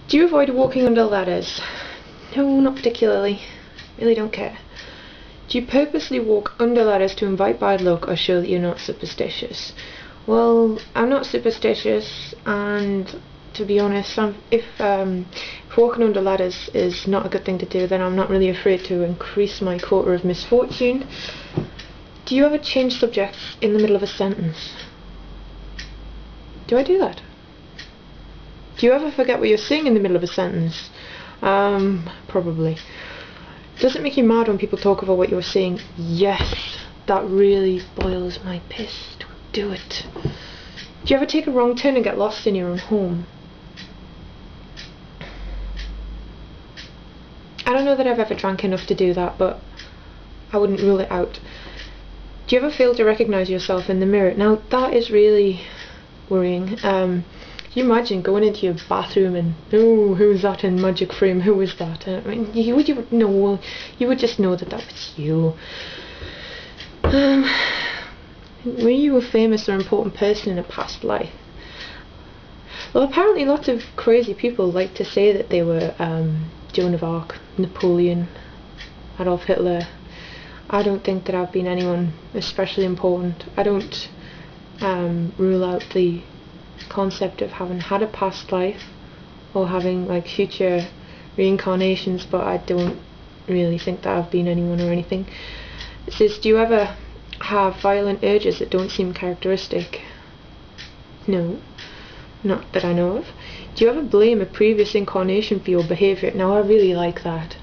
Do you avoid walking under ladders? No, not particularly. Really don't care. Do you purposely walk under ladders to invite bad luck or show that you're not superstitious? Well, I'm not superstitious, and to be honest, if walking under ladders is not a good thing to do, then I'm not really afraid to increase my quota of misfortune. Do you ever change subjects in the middle of a sentence? Do I do that? Do you ever forget what you're saying in the middle of a sentence? Probably. Does it make you mad when people talk about what you're saying? Yes, that really boils my piss. Don't do it. Do you ever take a wrong turn and get lost in your own home? I don't know that I've ever drank enough to do that, but I wouldn't rule it out. Do you ever fail to recognise yourself in the mirror? Now, that is really worrying. Can you imagine going into your bathroom and, oh, who's that in magic frame? Who is that? I mean, you would know. You would just know that that was you. Were you a famous or important person in a past life? Well, apparently lots of crazy people like to say that they were Joan of Arc, Napoleon, Adolf Hitler. I don't think that I've been anyone especially important. I don't rule out the concept of having had a past life or having like future reincarnations, but I don't really think that I've been anyone or anything. It says, do you ever have violent urges that don't seem characteristic? No, not that I know of. Do you ever blame a previous incarnation for your behaviour? Now, I really like that.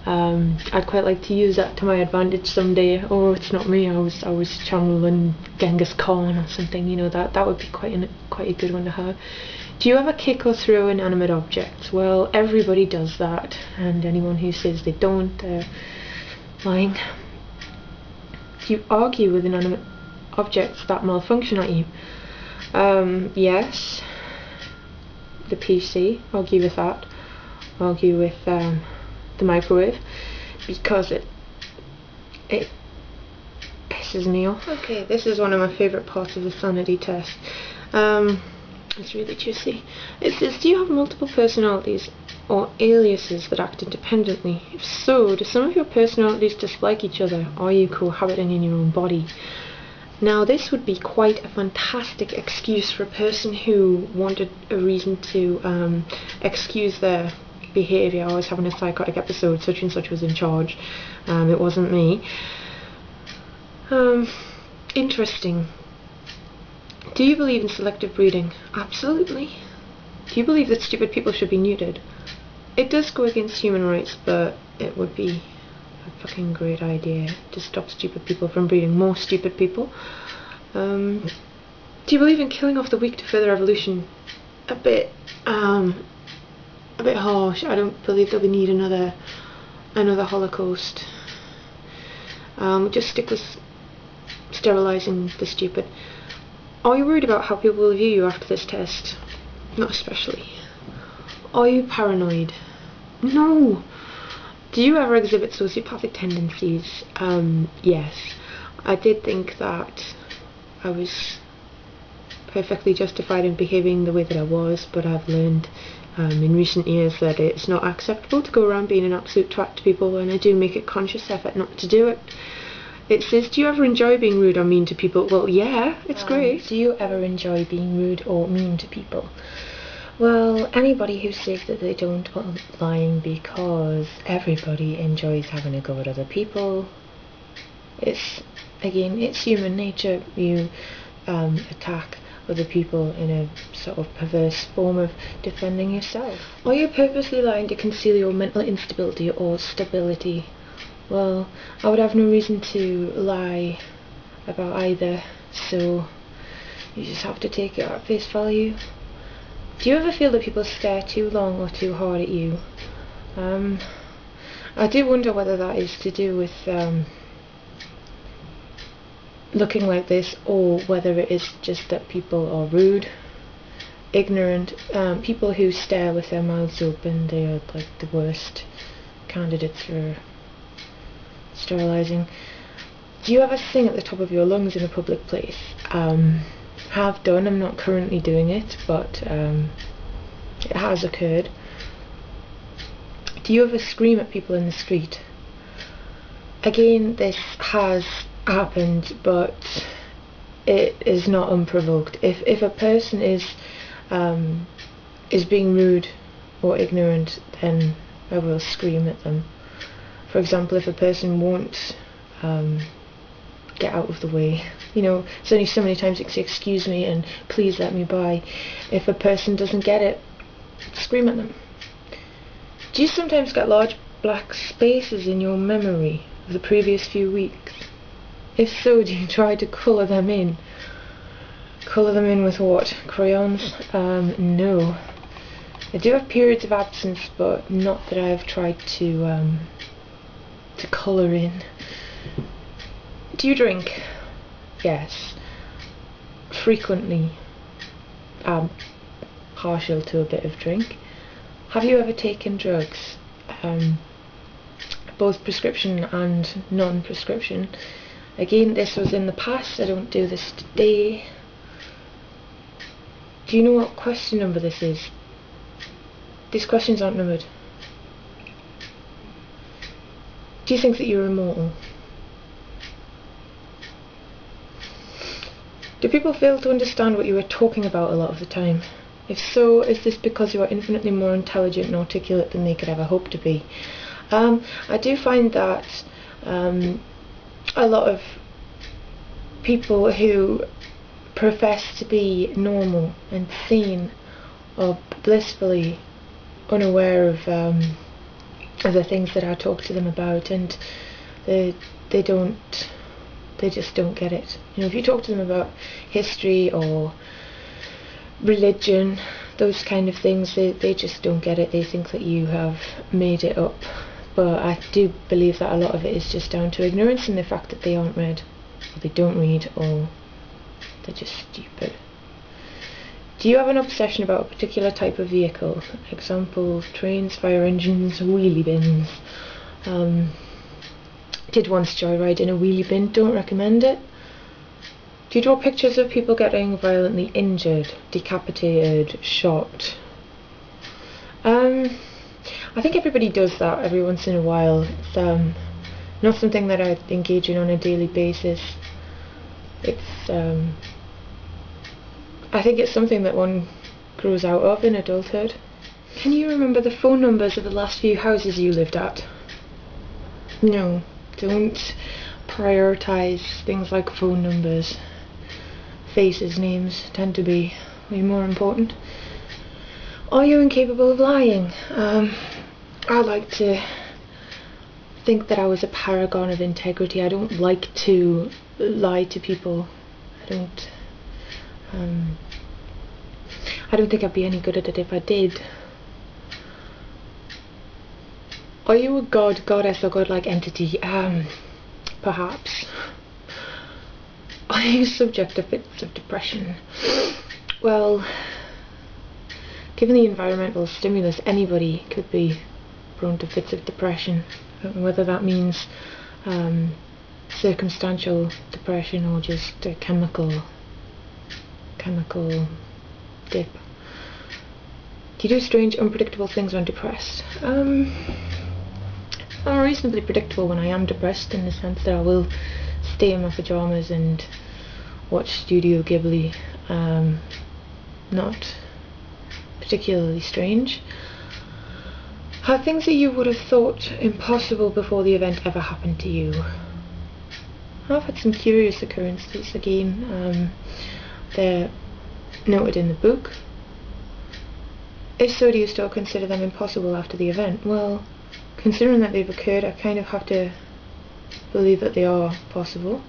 I'd quite like to use that to my advantage someday. Oh, it's not me, I was channeling Genghis Khan or something, you know, that would be quite a good one to have. Do you ever kick or throw inanimate objects? Well, everybody does that, and anyone who says they don't, they're lying. Do you argue with inanimate objects that malfunction at you? Yes. The PC, argue with that. Argue with the microwave, because it pisses me off. Okay, this is one of my favourite parts of the Sanity test. It's really juicy. It says, do you have multiple personalities or aliases that act independently? If so, do some of your personalities dislike each other? Are you cohabiting in your own body? Now, this would be quite a fantastic excuse for a person who wanted a reason to excuse their behaviour. I was having a psychotic episode, such and such was in charge. It wasn't me. Interesting. Do you believe in selective breeding? Absolutely. Do you believe that stupid people should be neutered? It does go against human rights, but it would be a fucking great idea to stop stupid people from breeding more stupid people. Do you believe in killing off the weak to further evolution? A bit harsh. I don't believe that we need another Holocaust. Just stick with sterilising the stupid. Are you worried about how people will view you after this test? Not especially. Are you paranoid? No. Do you ever exhibit sociopathic tendencies? Yes. I did think that I was perfectly justified in behaving the way that I was, but I've learned in recent years that it's not acceptable to go around being an absolute twat to people, and I do make a conscious effort not to do it. It says, do you ever enjoy being rude or mean to people? Well, yeah, it's great. Do you ever enjoy being rude or mean to people? Well, anybody who says that they don't are lying, because everybody enjoys having a go at other people. It's human nature. You attack other people in a sort of perverse form of defending yourself. Are you purposely lying to conceal your mental instability or stability? Well, I would have no reason to lie about either, so you just have to take it at face value. Do you ever feel that people stare too long or too hard at you? I do wonder whether that is to do with looking like this, or whether it is just that people are rude, ignorant. People who stare with their mouths open, they are like the worst candidates for sterilising. Do you ever sing at the top of your lungs in a public place? Have done. I'm not currently doing it, but it has occurred. Do you ever scream at people in the street? Again, this has happened, but it is not unprovoked. If a person is being rude or ignorant, then I will scream at them. For example, if a person won't get out of the way, you know, it's only so many times you can say excuse me and please let me by. If a person doesn't get it, scream at them. Do you sometimes get large black spaces in your memory of the previous few weeks? If so, do you try to colour them in? Colour them in with what? Crayons? No. I do have periods of absence, but not that I've tried to colour in. Do you drink? Yes. Frequently. Partial to a bit of drink. Have you ever taken drugs? Both prescription and non-prescription. Again, this was in the past, I don't do this today. Do you know what question number this is? These questions aren't numbered. Do you think that you're immortal? Do people fail to understand what you are talking about a lot of the time? If so, is this because you are infinitely more intelligent and articulate than they could ever hope to be? I do find that a lot of people who profess to be normal and sane are blissfully unaware of the things that I talk to them about, and they just don't get it. You know, if you talk to them about history or religion, those kind of things, they just don't get it. They think that you have made it up. But I do believe that a lot of it is just down to ignorance and the fact that they aren't read, or they don't read, or they're just stupid. Do you have an obsession about a particular type of vehicle? Example, trains, fire engines, wheelie bins. Did once joyride in a wheelie bin, don't recommend it. Do you draw pictures of people getting violently injured, decapitated, shot? I think everybody does that every once in a while. It's not something that I engage in on a daily basis. It's I think it's something that one grows out of in adulthood. Can you remember the phone numbers of the last few houses you lived at? No, don't prioritise things like phone numbers. Faces, names tend to be way more important. Are you incapable of lying? I like to think that I was a paragon of integrity. I don't like to lie to people. I don't think I'd be any good at it if I did. Are you a god, goddess, or godlike entity? Perhaps. Are you subject to fits of depression? Well, given the environmental stimulus, anybody could be prone to fits of depression. I don't know whether that means circumstantial depression or just a chemical dip. Do you do strange, unpredictable things when depressed? I'm reasonably predictable when I am depressed, in the sense that I will stay in my pyjamas and watch Studio Ghibli. Not particularly strange. Have things that you would have thought impossible before the event ever happened to you? I've had some curious occurrences. Again, they're noted in the book. If so, do you still consider them impossible after the event? Well, considering that they've occurred, I kind of have to believe that they are possible.